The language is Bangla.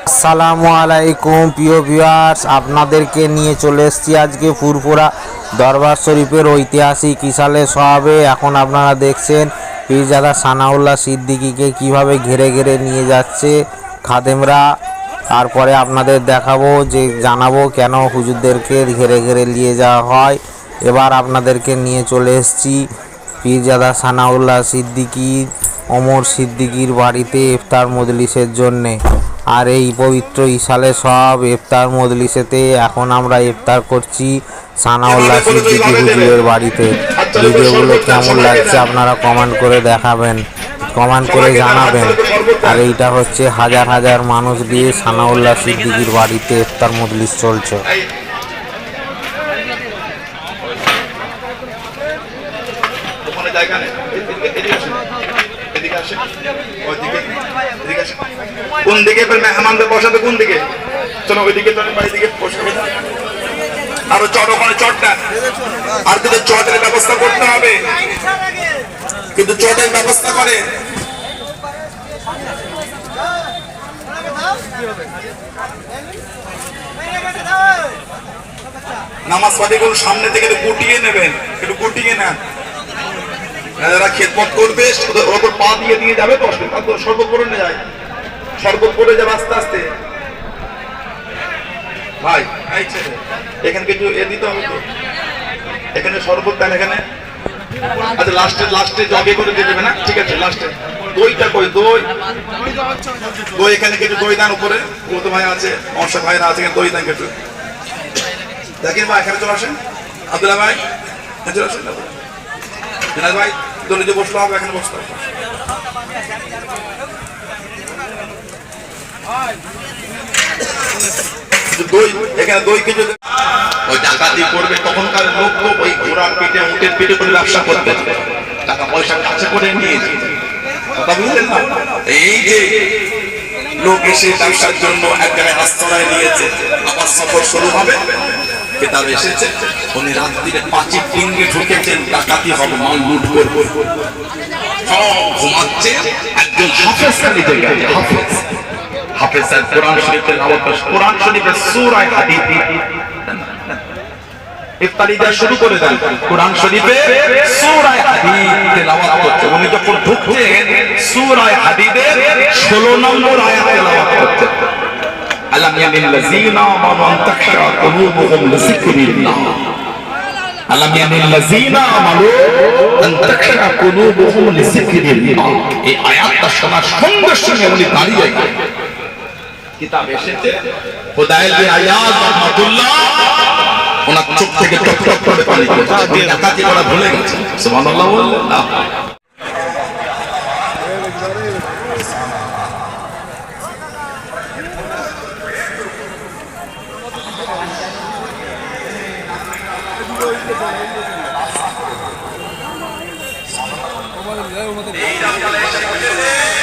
আসসালামু আলাইকুম প্রিয় ভিউয়ার্স, আপনাদেরকে নিয়ে চলে এসেছি আজকে ফুরফুরা দরবার শরীফের ঐতিহাসিক ইসালে সওয়াবে। এখন আপনারা দেখছেন পীরজাদা সানাউল্লাহ সিদ্দিকীকে কিভাবে ঘেরে ঘেরে নিয়ে যাচ্ছে খাদেমরা। তারপরে আপনাদের দেখাবো যে জানাবো কেন হুজুরদেরকে ঘেরে ঘেরে নিয়ে যাওয়া হয়। এবার আপনাদেরকে নিয়ে চলে এসেছি পীরজাদা সানাউল্লাহ সিদ্দিকী ওমর সিদ্দিকীর বাড়িতে ইফতার মজলিসের জন্যে। আর এই পবিত্র ইসালে সব ইফতার মজলিসেতে এখন আমরা ইফতার করছি সানাউল্লাহ সিদ্দিকী হুজুরের বাড়িতে। ভিডিওগুলো কেমন লাগছে আপনারা কমেন্ট করে দেখাবেন, কমেন্ট করে জানাবেন। আর এইটা হচ্ছে হাজার হাজার মানুষ দিয়ে সানাউল্লাহ সিদ্দিকীর বাড়িতে ইফতার মজলিস চলছে। কোন দিকে মেহমানদের বসাবে, কোন দিকে? চলো ওইদিকে, দিকে বসবে। আরো চট, ওখানে চটটা, আর কিন্তু চটের ব্যবস্থা করতে হবে, কিন্তু চটের ব্যবস্থা করে নামাজ পাঠিগুলো সামনে থেকে গুটিয়ে নেবেন, একটু গুটিয়ে নেন। যারা খেদমত করবে ওর উপর পা দিয়ে দিয়ে যাবে, শরবত করে নিয়ে যায়, শরবত করে যাবে আস্তে আস্তে। ভাই এখানে কিছু এ দিতে হবে তো, এখানে শরবত দেন এখানে। আচ্ছা লাস্টে জগে করে দিয়ে দেবে না? ঠিক আছে, লাস্টে দইটা কই? দই এখানে কিছু দই দান উপরে, তো ভাই আছে, মশা ভাইরা আছে, দই দান কিছু। দেখেন ভাই এখানে চলে আসেন, আব্দুল্লাহ ভাই চলে আসেন, ভাই দলিতে বসলো হবে, এখানে বসতে হবে। দই এখানে দই কিছু ওই ডাকাতি করবে, তখনকার লোক তো ওই ঘোড়ার পিঠে উটের পিঠে করে ব্যবসা করতে, টাকা পয়সা কাছে করে নিয়েছে, কথা বুঝলেন না? এই যে লোক এসে ব্যবসার জন্য এক জায়গায় আশ্রয় নিয়েছে, আবার সফর শুরু হবে। কেতাব এসেছে উনি রাত্রিরে পাঁচির টিঙ্গে ঢুকেছেন, ডাকাতি হবে, মাল লুট করবে, সব ঘুমাচ্ছে। একজন হাফেজ নিতে গেছে, হাফেজ স্যার কোরআন শরীফের তেলাওয়াত, কোরআন শরীফের সূরা হাদিদ ইফতারি দেওয়া শুরু করে দেন, কোরআন শরীফের সূরা হাদিদ তেলাওয়াত করছে। উনি যখন ঢুকছেন সূরা হাদিদের 16 নম্বর আয়াত তেলাওয়াত করছে। আলাম ইয়ানিল্লাযীনা আমানু আন তাখশা কুলুবুহুম লিযিকরিল্লাহ, আলাম ইয়ানিল্লাযীনা আমানু আন তাখশা কুলুবুহুম লিযিকরিল্লাহ। এই আয়াতটা শোনার সঙ্গে সঙ্গে উনি দাঁড়িয়ে গেলেন। কিতাব এসেছে হুদায়ল বিন আয়াদ রাহমাতুল্লাহ, ওনার চোখ থেকে টপ টপ করে পানি পড়ছে, ডাকাতি করা ভুলে গেছে। সুবহানাল্লাহ বললেন না? এই রাস্তায় এসে